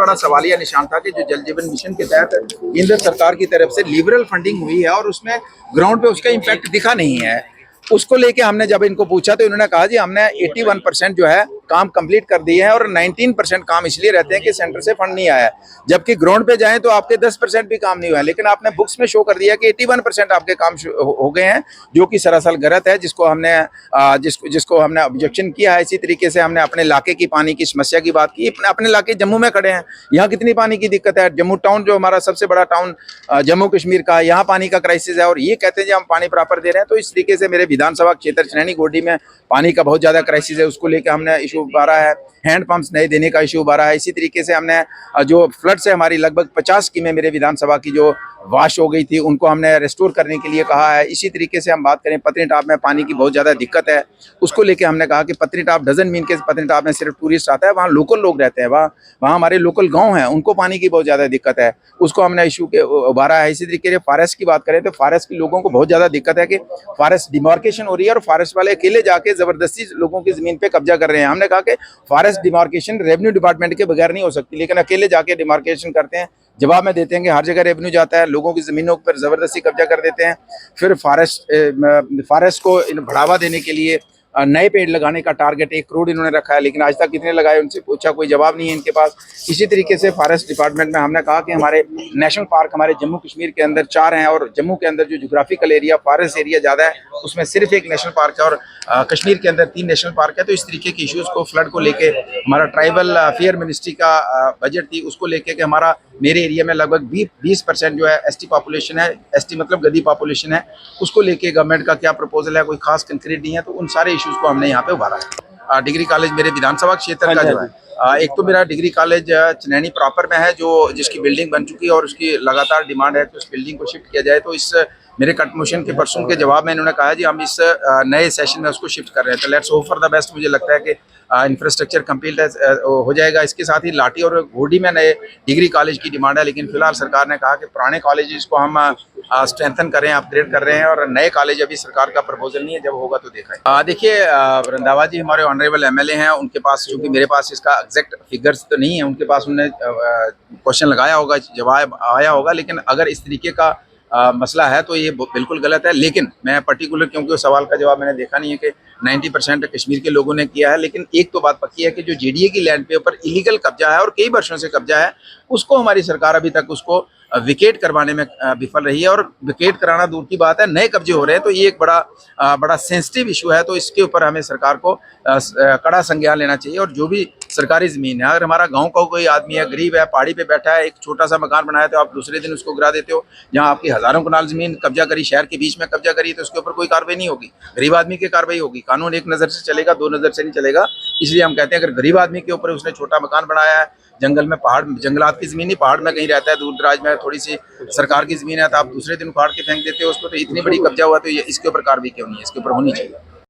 बड़ा सवालिया निशान था कि जो जल जीवन मिशन के तहत केंद्र सरकार की तरफ से लिबरल फंडिंग हुई है और उसमें ग्राउंड पे उसका इम्पैक्ट दिखा नहीं है। उसको लेके हमने जब इनको पूछा तो इन्होंने कहा जी हमने 81% जो है काम कंप्लीट कर दिए हैं और 19% काम इसलिए रहते हैं कि सेंटर से फंड नहीं आया है, जबकि ग्राउंड पे जाएं तो आपके 10% भी काम नहीं हुआ है। लेकिन आपने बुक्स में शो कर दिया कि 81% आपके काम हो गए हैं, जो कि सरासर गलत है, जिसको हमने ऑब्जेक्शन किया है। इसी तरीके से हमने अपने इलाके की पानी की समस्या की बात की। अपने इलाके जम्मू में खड़े हैं, यहाँ कितनी पानी की दिक्कत है। जम्मू टाउन जो हमारा सबसे बड़ा टाउन जम्मू कश्मीर का, यहाँ पानी का क्राइसिस है और ये कहते हैं जी हम पानी प्रॉपर दे रहे हैं। तो इस तरीके से मेरे विधानसभा क्षेत्र चनैनी गोडी में पानी का बहुत ज्यादा क्राइसिस है, उसको लेकर हमने इशू उभारा है। हैंड पंप्स नहीं देने का इशू उभारा है। इसी तरीके से हमने जो फ्लड से हमारी लगभग 50 स्कीमें मेरे विधानसभा की जो वाश हो गई थी उनको हमने रेस्टोर करने के लिए कहा है। इसी तरीके से हम बात करें पत्नीटॉप में पानी की बहुत ज़्यादा दिक्कत है, उसको लेके हमने कहा कि पत्नीटॉप डजन मीन के पत्नीटॉप में सिर्फ टूरिस्ट आता है, वहाँ लोकल लोग रहते हैं, वहाँ हमारे लोकल गांव हैं, उनको पानी की बहुत ज़्यादा दिक्कत है, उसको हमने इशू के उभारा है। इसी तरीके से फॉरेस्ट की बात करें तो फॉरेस्ट के लोगों को बहुत ज़्यादा दिक्कत है कि फॉरेस्ट डिमार्केशन हो रही है और फॉरेस्ट वाले अकेले जाके ज़बरदस्ती लोगों की ज़मीन पर कब्जा कर रहे हैं। हमने कहा कि फॉरेस्ट डिमार्केशन रेवेन्यू डिपार्टमेंट के बगैर नहीं हो सकती, लेकिन अकेले जाके डिमार्केशन करते हैं। जवाब में देते हैं कि हर जगह रेवेन्यू जाता है, लोगों की ज़मीनों पर ज़बरदस्ती कब्जा कर देते हैं। फिर फॉरेस्ट को बढ़ावा देने के लिए नए पेड़ लगाने का टारगेट 1 करोड़ इन्होंने रखा है, लेकिन आज तक कितने लगाए उनसे पूछा, कोई जवाब नहीं है इनके पास। इसी तरीके से फॉरेस्ट डिपार्टमेंट में हमने कहा कि हमारे नेशनल पार्क हमारे जम्मू कश्मीर के अंदर 4 हैं और जम्मू के अंदर जो जोग्राफिकल एरिया फॉरेस्ट एरिया ज़्यादा है उसमें सिर्फ 1 नेशनल पार्क है और कश्मीर के अंदर 3 नेशनल पार्क है। तो इस तरीके के इश्यूज़ को फ्लड को लेके हमारा ट्राइबल अफेयर मिनिस्ट्री का बजट थी, उसको लेके कि हमारा मेरे एरिया में लगभग 20% जो है एसटी पॉपुलेशन है, एसटी मतलब गद्दी पॉपुलेशन है, उसको लेके गवर्नमेंट का क्या प्रपोजल है, कोई खास कंक्रीट नहीं है। तो उन सारे इश्यूज़ को हमने यहाँ पे उभारा है। डिग्री कॉलेज मेरे विधानसभा क्षेत्र का जो है, एक तो मेरा डिग्री कॉलेज चनैनी प्रॉपर में है, जो जिसकी बिल्डिंग बन चुकी है और उसकी लगातार डिमांड है कि उस बिल्डिंग को शिफ्ट किया जाए। तो इस मेरे कट मोशन के पर्सन के जवाब में इन्होंने कहा जी हम इस नए सेशन में उसको शिफ्ट कर रहे हैं। तो let's hope for the best. मुझे लगता है कि इंफ्रास्ट्रक्चर कंप्लीट हो जाएगा। इसके साथ ही लाठी और घोड़ी में नए डिग्री कॉलेज की डिमांड है, लेकिन फिलहाल सरकार ने कहा कि पुराने कॉलेजेस को हम स्ट्रेंथन कर रहे हैं, अपग्रेड कर रहे हैं और नए कॉलेज अभी सरकार का प्रपोजल नहीं है, जब होगा तो देखा है। देखिए रंधावा जी हमारे ऑनरेबल एमएलए हैं, उनके पास, चूंकि मेरे पास इसका एग्जैक्ट फिगर्स तो नहीं है, उनके पास उन्होंने क्वेश्चन लगाया होगा, जवाब आया होगा, लेकिन अगर इस तरीके का मसला है तो ये बिल्कुल गलत है। लेकिन मैं पर्टिकुलर, क्योंकि उस सवाल का जवाब मैंने देखा नहीं है कि 90% कश्मीर के लोगों ने किया है, लेकिन एक तो बात पक्की है कि जो जेडीए की लैंड पे ऊपर इलीगल कब्जा है और कई वर्षों से कब्जा है, उसको हमारी सरकार अभी तक उसको विकेट करवाने में विफल रही है। और विकेट कराना दूर की बात है, नए कब्जे हो रहे हैं, तो ये एक बड़ा सेंसिटिव इशू है। तो इसके ऊपर हमें सरकार को कड़ा संज्ञान लेना चाहिए। और जो भी सरकारी ज़मीन है, अगर हमारा गांव का कोई आदमी है, गरीब है, पहाड़ी पे बैठा है, एक छोटा सा मकान बनाया तो आप दूसरे दिन उसको गिरा देते हो। जहाँ आपकी हज़ारों कनाल ज़मीन कब्जा करी, शहर के बीच में कब्जा करी, तो उसके ऊपर कोई कार्रवाई नहीं होगी, गरीब आदमी की कार्रवाई होगी। कानून एक नज़र से चलेगा, 2 नज़र से नहीं चलेगा। इसलिए हम कहते हैं अगर गरीब आदमी के ऊपर उसने छोटा मकान बनाया है, जंगल में, पहाड़, जंगलात की ज़मीन नहीं, पहाड़ में कहीं रहता है, दूर दराज में थोड़ी सी सरकार की ज़मीन है, तो आप दूसरे दिन उखाड़ के फेंक देते हो उसको, तो इतनी बड़ी कब्जा हुआ, तो ये इसके ऊपर कार्रवाई क्यों नहीं है, इसके ऊपर होनी चाहिए।